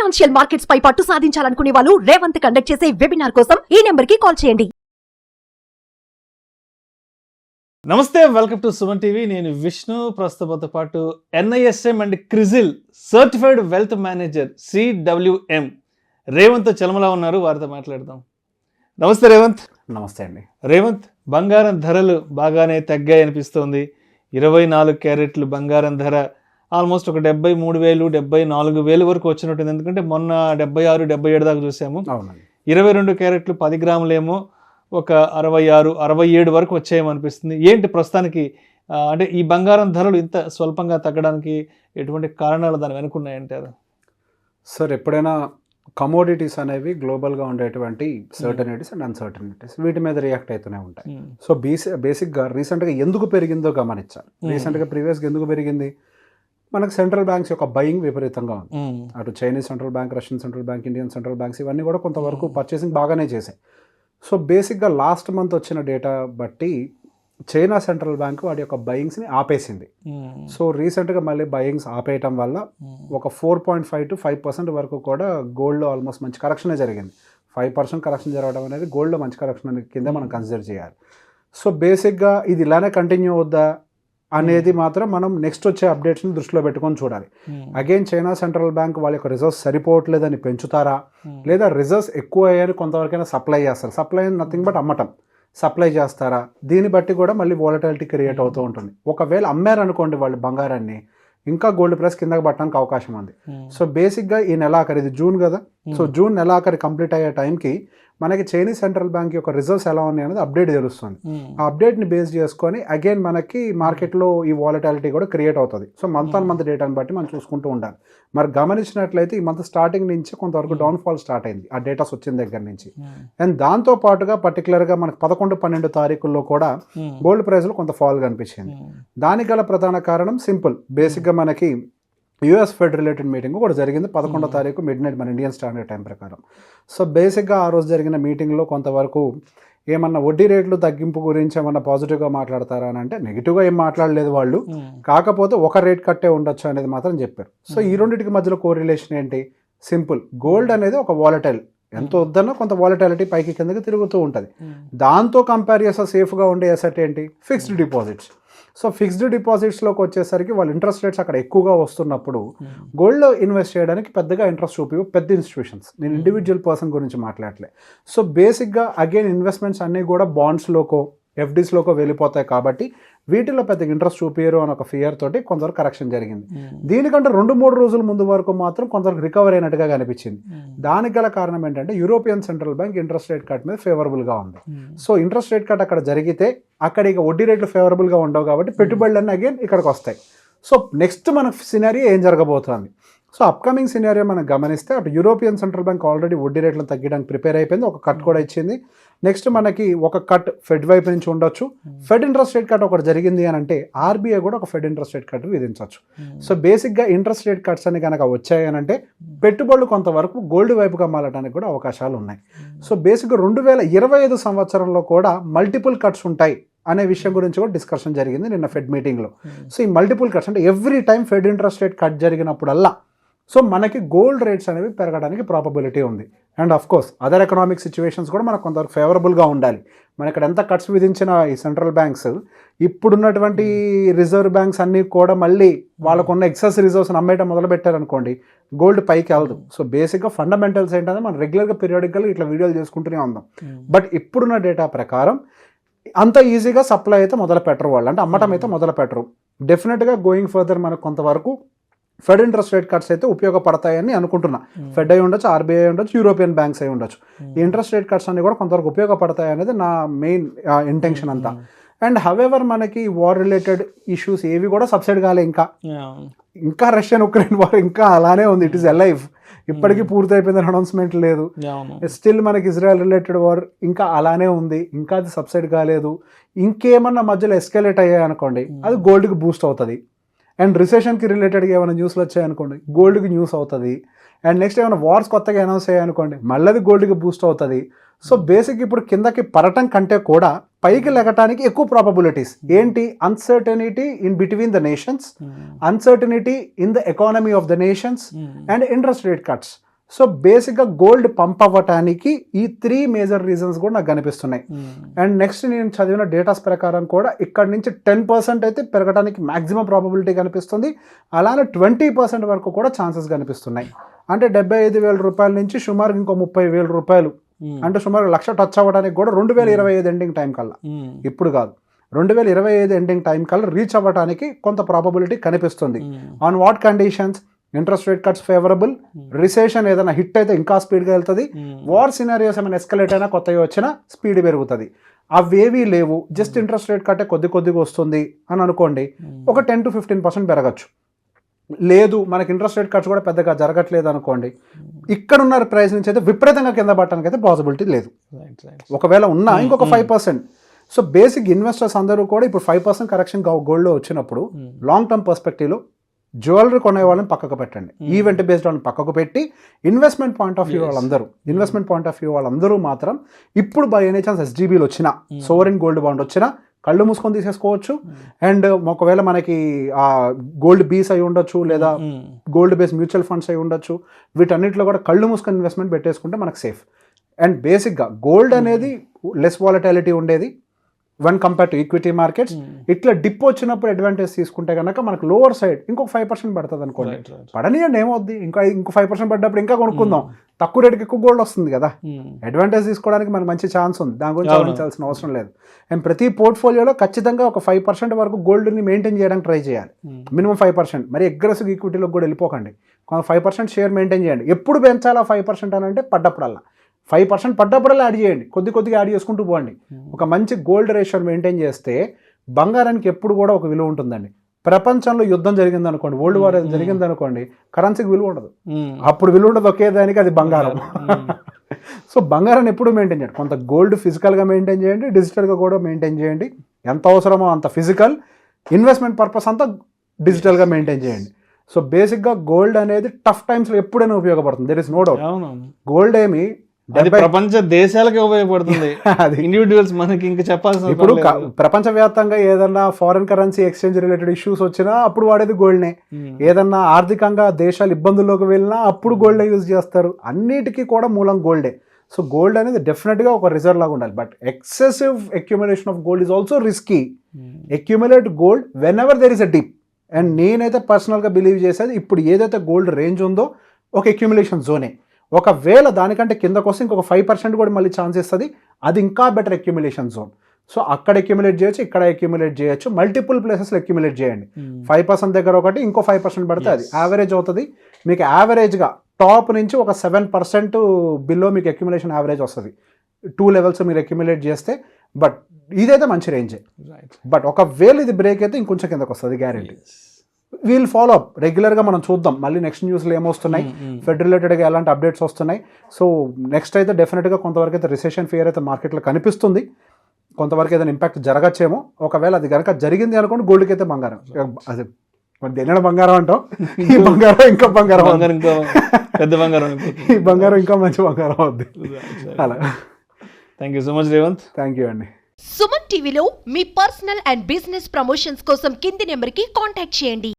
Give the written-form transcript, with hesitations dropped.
Financial markets పై పట్టు సాధించాలనుకునే వాళ్ళు Revanth conduct చేసే వెబినార్ కోసం ఈ నెంబర్ కి కాల్ చేయండి. నమస్తే, వెల్కమ్ టు సుమన్ టీవీ. నేను విష్ణు. ప్రస్తుతంతో పాటు NISM and CRISIL certified wealth manager CWM Revanth Chalamala ఉన్నారు. వారితో మాట్లాడదాం. నమస్తే రేవంత్. నమస్తే అండి. రేవంత్, బంగారం ధరలు బాగానే తగ్గాయి అనిపిస్తోంది. 24 క్యారెట్లు బంగారం ధర ఆల్మోస్ట్ ఒక 73,000 74,000 వరకు వచ్చినట్టుంది. ఎందుకంటే మొన్న 76 77 దాకా చూసాము. 22 క్యారెట్లు 10 గ్రాములేమో ఒక 66 67 వరకు వచ్చాయేమో అనిపిస్తుంది. ఏంటి ప్రస్తుతానికి అంటే ఈ బంగారం ధరలు ఇంత స్వల్పంగా తగ్గడానికి ఎటువంటి కారణాలు దాని వెనుకున్నాయంటారు? సార్, ఎప్పుడైనా కమోడిటీస్ అనేవి గ్లోబల్గా ఉండేటువంటి సర్టనిటీస్ అండ్ అన్సర్టనిటీస్ వీటి మీద రియాక్ట్ అవుతూనే ఉంటాయి. సో బేసిక్గా రీసెంట్గా ఎందుకు పెరిగిందో గమనించాలి. రీసెంట్గా ప్రీవియస్గా ఎందుకు పెరిగింది? మనకు సెంట్రల్ బ్యాంక్స్ యొక్క బయింగ్ విపరీతంగా ఉంది. అటు Chinese central bank, Russian central bank, Indian central banks ఇవన్నీ కూడా కొంతవరకు పర్చేసింగ్ బాగానే చేశాయి. సో బేసిక్గా లాస్ట్ మంత్ వచ్చిన డేటా బట్టి చైనా సెంట్రల్ బ్యాంక్ వాటి యొక్క బయింగ్స్ని ఆపేసింది. సో రీసెంట్గా మళ్ళీ బయింగ్స్ ఆపేయటం వల్ల ఒక 4.5 to 5% వరకు కూడా గోల్డ్లో ఆల్మోస్ట్ మంచి కరెక్షనే జరిగింది. 5% కరెక్షన్ జరగడం అనేది గోల్డ్లో మంచి కరెక్షన్ కింద మనం కన్సిడర్ చేయాలి. సో బేసిక్గా ఇది ఇలానే కంటిన్యూ అవుద్దా అనేది మాత్రం మనం నెక్స్ట్ వచ్చే అప్డేట్స్ని దృష్టిలో పెట్టుకొని చూడాలి. అగైన్ చైనా సెంట్రల్ బ్యాంక్ వాళ్ళ యొక్క రిజర్వ్స్ సరిపోవట్లేదని పెంచుతారా, లేదా రిజర్వ్స్ ఎక్కువ అయ్యాయని కొంతవరకైనా సప్లై చేస్తారు. సప్లై నథింగ్ బట్ అమ్మటం, సప్లై చేస్తారా, దీన్ని బట్టి కూడా మళ్ళీ వాలటిలిటీ క్రియేట్ అవుతూ ఉంటుంది. ఒకవేళ అమ్మారనుకోండి వాళ్ళు బంగారాన్ని, ఇంకా గోల్డ్ ప్రైస్ కిందకి పట్టడానికి అవకాశం ఉంది. సో బేసిక్గా ఈ నెలాఖరు, ఇది జూన్ కదా, సో జూన్ నెలాఖరు కంప్లీట్ అయ్యే టైంకి మనకి చైనీస్ సెంట్రల్ బ్యాంక్ యొక్క రిజర్వ్స్ ఎలా ఉన్నాయి అనేది అప్డేట్ తెలుస్తుంది. ఆ అప్డేట్ని బేస్ చేసుకొని అగైన్ మనకి మార్కెట్లో ఈ వాలటిలిటీ కూడా క్రియేట్ అవుతుంది. సో మంత్ ఆన్ మంత్ డేటాని బట్టి మనం చూసుకుంటూ ఉండాలి. మరి గమనించినట్లయితే ఈ మంత్ స్టార్టింగ్ నుంచి కొంతవరకు డౌన్ఫాల్ స్టార్ట్ అయింది ఆ డేటాస్ వచ్చిన దగ్గర నుంచి. అండ్ దాంతో పాటుగా పర్టికులర్గా మనకు 11-12 తారీఖుల్లో కూడా గోల్డ్ ప్రైస్లో కొంత ఫాల్ కనిపించింది. దానికి గల ప్రధాన కారణం సింపుల్. బేసిక్గా మనకి US ఫెడ్ రిలేటెడ్ మీటింగ్ కూడా జరిగింది 11వ తారీఖు మిడ్ నైట్ మన ఇండియన్ స్టాండర్డ్ టైం ప్రకారం. సో బేసిక్గా ఆ రోజు జరిగిన మీటింగ్లో కొంతవరకు ఏమన్నా వడ్డీ రేట్లు తగ్గింపు గురించి ఏమన్నా పాజిటివ్గా మాట్లాడతారా అని అంటే నెగిటివ్గా ఏం మాట్లాడలేదు వాళ్ళు. కాకపోతే ఒక రేట్ కట్టే ఉండొచ్చు అనేది మాత్రం చెప్పారు. సో ఈ రెండింటికి మధ్యలో కోరిలేషన్ ఏంటి? సింపుల్. గోల్డ్ అనేది ఒక వాలటైల్, ఎంత వద్దన్నా కొంత వాలటాలిటీ పైకి కిందకి తిరుగుతూ ఉంటుంది. దాంతో కంపేర్ చేస్తే సేఫ్గా ఉండే అసెట్ ఏంటి? Fixed deposits. సో ఫిక్స్డ్ డిపాజిట్స్లోకి వచ్చేసరికి వాళ్ళు ఇంట్రెస్ట్ రేట్స్ అక్కడ ఎక్కువగా వస్తున్నప్పుడు గోల్డ్లో ఇన్వెస్ట్ చేయడానికి పెద్దగా ఇంట్రెస్ట్ చూపి పెద్ద ఇన్స్టిట్యూషన్స్, నేను ఇండివిజువల్ పర్సన్ గురించి మాట్లాడలే. సో బేసిక్గా అగైన్ ఇన్వెస్ట్మెంట్స్ అన్నీ కూడా బాండ్స్లోకో FDస్లోకో వెళ్ళిపోతాయి కాబట్టి వీటిలో పెద్దగా ఇంట్రెస్ట్ చూపించరు అని ఒక ఫియర్ తోటి కొంతవరకు కరెక్షన్ జరిగింది. దీనికంటే 2-3 రోజుల ముందు వరకు మాత్రం కొంతవరకు రికవర్ అయినట్టుగా కనిపించింది. దానికి గల కారణం ఏంటంటే European central bank interest rate cut మీద ఫేవరబుల్గా ఉంది. సో ఇంట్రెస్ట్ రేట్ కట్ అక్కడ జరిగితే అక్కడ ఇక వడ్డీ రేట్లు ఫేవరబుల్గా ఉండవు కాబట్టి పెట్టుబడులన్నీ అగైన్ ఇక్కడికి వస్తాయి. సో నెక్స్ట్ మన సినారియో ఏం జరగబోతుంది? సో అప్కమింగ్ సినారియో మనం గమనిస్తే అటు యూరోపియన్ సెంట్రల్ బ్యాంక్ ఆల్రెడీ వడ్డీ రేట్లను తగ్గడానికి ప్రిపేర్ అయిపోయింది, ఒక కట్ కూడా ఇచ్చింది. నెక్స్ట్ మనకి ఒక కట్ ఫెడ్ వైపు నుంచి ఉండొచ్చు. ఫెడ్ ఇంట్రెస్ట్ రేట్ కట్ ఒకటి జరిగింది అని అంటే RBI కూడా ఒక ఫెడ్ ఇంట్రెస్ట్ రేట్ కట్ విధించవచ్చు. సో బేసిక్గా ఇంట్రెస్ట్ రేట్ కట్స్ అని కనుక వచ్చాయని అంటే పెట్టుబడులు కొంతవరకు గోల్డ్ వైపుగా మారడానికి కూడా అవకాశాలు ఉన్నాయి. సో బేసిక్గా 2025 సంవత్సరంలో కూడా మల్టిపుల్ కట్స్ ఉంటాయి అనే విషయం గురించి కూడా డిస్కషన్ జరిగింది నిన్న ఫెడ్ మీటింగ్లో. సో ఈ మల్టిపుల్ కట్స్ అంటే every time Fed interest rate cut జరిగినప్పుడల్లా సో మనకి గోల్డ్ రేట్స్ అనేవి పెరగడానికి ప్రాబబిలిటీ ఉంది. And of course other economic situations కూడా మనకు కొంతవరకు ఫేవరబుల్గా ఉండాలి. మన ఇక్కడ ఎంత కట్స్ విధించిన ఈ సెంట్రల్ బ్యాంక్స్, ఇప్పుడున్నటువంటి రిజర్వ్ బ్యాంక్స్ అన్నీ కూడా మళ్ళీ వాళ్ళకున్న ఎక్సెస్ రిజర్వ్స్ అమ్మేయడం మొదలు పెట్టారనుకోండి, గోల్డ్ పైకి వెళ్దు. సో బేసిక్గా ఫండమెంటల్స్ ఏంటంటే మనం రెగ్యులర్గా పీరియాడికల్గా ఇట్లా వీడియోలు చేసుకుంటూనే ఉందాం. బట్ ఇప్పుడున్న డేటా ప్రకారం అంత ఈజీగా సప్లై అయితే మొదలు పెట్టరు వాళ్ళు, అంటే అమ్మటం అయితే మొదలు పెట్టరు. డెఫినెట్గా గోయింగ్ ఫర్దర్ మనకు కొంతవరకు ఫెడ్ ఇంట్రెస్ట్ రేట్ కట్స్ అయితే ఉపయోగపడతాయని అనుకుంటున్నా. ఫెడ్ అయి ఉండొచ్చు, RBI అయి ఉండొచ్చు, యూరోపియన్ బ్యాంక్స్ అయి ఉండొచ్చు. ఈ ఇంట్రెస్ట్ రేట్ కట్స్ అన్ని కూడా కొంతవరకు ఉపయోగపడతాయి అనేది నా మెయిన్ ఇంటెన్షన్ అంతా. అండ్ హవెవర్ మనకి వార్ రిలేటెడ్ ఇష్యూస్ ఏవి కూడా సబ్సైడ్ కాలే. ఇంకా రష్యన్ ఉక్రెయిన్ వార్ ఇంకా అలానే ఉంది. It is alive. ఇప్పటికీ పూర్తి అయిపోయిందని అనౌన్స్మెంట్ లేదు. స్టిల్ మనకి ఇజ్రాయెల్ రిలేటెడ్ వార్ ఇంకా అలానే ఉంది, ఇంకా అది సబ్సైడ్ కాలేదు. ఇంకేమన్నా మధ్యలో ఎస్కలేట్ అయ్యాయి అనుకోండి, అది గోల్డ్కి బూస్ట్ అవుతుంది. అండ్ రిసెషన్కి రిలేటెడ్గా ఏమైనా న్యూస్లు వచ్చాయనుకోండి, గోల్డ్కి న్యూస్ అవుతుంది. అండ్ నెక్స్ట్ ఏమైనా వార్స్ కొత్తగా అనౌన్స్ అయ్యాయనుకోండి, మళ్ళీ గోల్డ్కి బూస్ట్ అవుతుంది. సో బేసిక్ ఇప్పుడు కిందకి పడటం కంటే కూడా పైకి లెగటానికి ఎక్కువ ప్రాబబిలిటీస్ ఏంటి? Uncertainty in between the nations, uncertainty in the economy of the nations and interest rate cuts. So బేసిక్గా గోల్డ్ పంప్ అవ్వటానికి ఈ 3 మేజర్ రీజన్స్ కూడా నాకు కనిపిస్తున్నాయి. అండ్ నెక్స్ట్ నేను చదివిన డేటాస్ ప్రకారం కూడా ఇక్కడ నుంచి 10% అయితే పెరగడానికి మ్యాక్సిమం ప్రాబబిలిటీ కనిపిస్తుంది. అలానే 20% వరకు కూడా ఛాన్సెస్ కనిపిస్తున్నాయి. అంటే 75,000 రూపాయల నుంచి సుమారు ఇంకో 30,000 రూపాయలు, అంటే సుమారు 1,00,000 టచ్ అవ్వడానికి కూడా 2025 ఎండింగ్ టైం కల్లా, ఇప్పుడు కాదు 2025 ఎండింగ్ టైం కల్లా రీచ్ అవ్వడానికి కొంత ప్రాబబిలిటీ కనిపిస్తుంది. On what conditions? Interest rate cuts favourable, recession ఏదైనా హిట్ అయితే ఇంకా స్పీడ్గా వెళ్తుంది, వార్ సినారియోస్ ఏమైనా ఎస్కలేట్ అయినా కొత్తగా వచ్చినా స్పీడ్ పెరుగుతుంది. అవేవీ లేవు, జస్ట్ ఇంట్రెస్ట్ రేట్ కట్టే కొద్దిగా వస్తుంది అని అనుకోండి, ఒక 10 to 15% పెరగచ్చు. లేదు మనకి ఇంట్రెస్ట్ రేట్ కట్స్ కూడా పెద్దగా జరగట్లేదు అనుకోండి, ఇక్కడ ఉన్న ప్రైస్ నుంచి అయితే విపరీతంగా కింద పడటానికి అయితే పాసిబిలిటీ లేదు. ఒకవేళ ఉన్నా ఇంకొక 5%. సో బేసిక్ ఇన్వెస్టర్స్ అందరూ కూడా ఇప్పుడు 5% కరెక్షన్ గోల్డ్లో వచ్చినప్పుడు లాంగ్ టర్మ్ పర్స్పెక్టివ్లో జ్యువెలరీ కొనే వాళ్ళని పక్కకు పెట్టండి, ఈవెంట్ బేస్డ్ వాళ్ళని పక్కకు పెట్టి ఇన్వెస్ట్మెంట్ పాయింట్ ఆఫ్ వ్యూ వాళ్ళందరూ మాత్రం ఇప్పుడు బై ఎనీ ఛాన్స్ SGBలు వచ్చినా, సోవరెన్ గోల్డ్ బాండ్ వచ్చినా కళ్ళు మూసుకొని తీసేసుకోవచ్చు. అండ్ ఒకవేళ మనకి ఆ గోల్డ్ బీస్ అయి ఉండొచ్చు, లేదా గోల్డ్ బేస్ మ్యూచువల్ ఫండ్స్ అయి ఉండొచ్చు, వీటన్నిటిలో కూడా కళ్ళు మూసుకొని ఇన్వెస్ట్మెంట్ పెట్టేసుకుంటే మనకు సేఫ్. అండ్ బేసిక్గా గోల్డ్ అనేది లెస్ వాలటాలిటీ ఉండేది one compare to equity markets. ఇట్లా డిప్ వచ్చినప్పుడు అడ్వాంటేజ్ తీసుకుంటే కనుక మనకు లోవర్ సైడ్ ఇంకొక 5% పడుతుంది అనుకోండి, పడనియండి ఏమవుద్ది, ఇంకో 5% పడ్డప్పుడు ఇంకా కొనుక్కుందాం, తక్కువ రేటుకి ఎక్కువ గోల్డ్ వస్తుంది కదా, అడ్వాంటేజ్ తీసుకోవడానికి మనకు మంచి ఛాన్స్ ఉంది, దాని గురించి ఆలోచించాల్సిన అవసరం లేదు. అండ్ ప్రతి పోర్ట్ఫోలియోలో ఖచ్చితంగా ఒక 5% వరకు గోల్డ్ని మెయింటైన్ చేయడానికి ట్రై చేయాలి, మినిమం 5%. మరి అగ్రెసివ్ ఈక్విటీలోకి కూడా వెళ్ళిపోకండి, కొంత 5% షేర్ మెయింటైన్ చేయండి. ఎప్పుడు పెంచాలా 5% అని అంటే పడ్డప్పుడల్లా 5% పడ్డప్పుడల్లా యాడ్ చేయండి, కొద్దిగా యాడ్ చేసుకుంటూ పోండి. ఒక మంచి గోల్డ్ రేషియో మెయింటైన్ చేస్తే బంగారానికి ఎప్పుడు కూడా ఒక విలువ ఉంటుందండి. ప్రపంచంలో యుద్ధం జరిగింది అనుకోండి, వరల్డ్ వార్ జరిగింది అనుకోండి, కరెన్సీకి విలువ ఉండదు, అప్పుడు విలువ ఉండదు ఒకే దానికి, అది బంగారం. సో బంగారాన్ని ఎప్పుడు మెయింటైన్ చేయండి, కొంత గోల్డ్ ఫిజికల్గా మెయింటైన్ చేయండి, డిజిటల్గా కూడా మెయింటైన్ చేయండి, ఎంత అవసరమో అంత ఫిజికల్, ఇన్వెస్ట్మెంట్ పర్పస్ అంతా డిజిటల్గా మెయింటైన్ చేయండి. సో బేసిక్గా గోల్డ్ అనేది టఫ్ టైమ్స్లో ఎప్పుడైనా ఉపయోగపడుతుంది, there is no doubt. Gold ఏమి ప్రపంచ దేశాలకే ఉపయోగపడుతుంది, ఇండివిజువల్స్ మనకి ఇంకా చెప్పాల్సిన. ఇప్పుడు ప్రపంచవ్యాప్తంగా ఏదన్నా foreign currency exchange related issues వచ్చినా అప్పుడు వాడేది గోల్డ్నే, ఏదన్నా ఆర్థికంగా దేశాలు ఇబ్బందుల్లోకి వెళ్ళినా అప్పుడు గోల్డ్ యూజ్ చేస్తారు, అన్నిటికీ కూడా మూలం గోల్డే. సో గోల్డ్ అనేది డెఫినెట్గా ఒక రిజర్వ్ లాగా ఉండాలి. But excessive accumulation of gold is also risky. Accumulate gold when ever there is a dip. And నేనైతే పర్సనల్గా బిలీవ్ చేసేది, ఇప్పుడు ఏదైతే గోల్డ్ రేంజ్ ఉందో ఒక అక్యుములేషన్ జోనే, ఒకవేళ దానికంటే కిందకు వస్తే ఇంకొక 5% కూడా మళ్ళీ ఛాన్స్ ఇస్తుంది, అది ఇంకా బెటర్ అక్యుములేషన్ జోన్. సో అక్కడ అక్యుములేట్ చేయొచ్చు, ఇక్కడ అక్యుములేట్ చేయొచ్చు, మల్టిపుల్ ప్లేసెస్లో అక్యుములేట్ చేయండి. 5% దగ్గర ఒకటి, ఇంకో 5% పడితే అది యావరేజ్ అవుతుంది. మీకు యావరేజ్గా టాప్ నుంచి ఒక 7% బిలో మీకు అక్యుములేషన్ యావరేజ్ వస్తుంది 2 లెవెల్స్ మీరు అక్యుములేట్ చేస్తే. బట్ ఇదైతే మంచి రేంజే. బట్ ఒకవేళ ఇది బ్రేక్ అయితే ఇంకొంచెం కిందకు వస్తుంది గ్యారెంటీ. వీల్ ఫాలో అప్ రెగ్యులర్గా, మనం చూద్దాం మళ్ళీ నెక్స్ట్ న్యూస్లో ఏమొస్తున్నాయి, ఫెడ్ రిలేటెడ్గా ఎలాంటి అప్డేట్స్ వస్తున్నాయి. సో నెక్స్ట్ అయితే డెఫినెట్గా కొంతవరకు అయితే రిసెషన్ ఫియర్ అయితే మార్కెట్లో కనిపిస్తుంది, కొంతవరకు ఏదైనా ఇంపాక్ట్ జరగచ్చేమో. ఒకవేళ అది కనుక జరిగింది అనుకోండి, గోల్డ్కి అయితే బంగారం, అది దేని బంగారం అంటాం, ఈ బంగారం ఇంకా బంగారం, పెద్ద బంగారం, ఈ బంగారం ఇంకా మంచి బంగారం అవుద్ది. అలా. Thank you so much Revanth. Thank you అండి. సుమన్ టీవీలో మీ పర్సనల్ అండ్ బిజినెస్ ప్రమోషన్స్ కోసం కింది నెంబర్కి కాంటాక్ట్ చేయండి.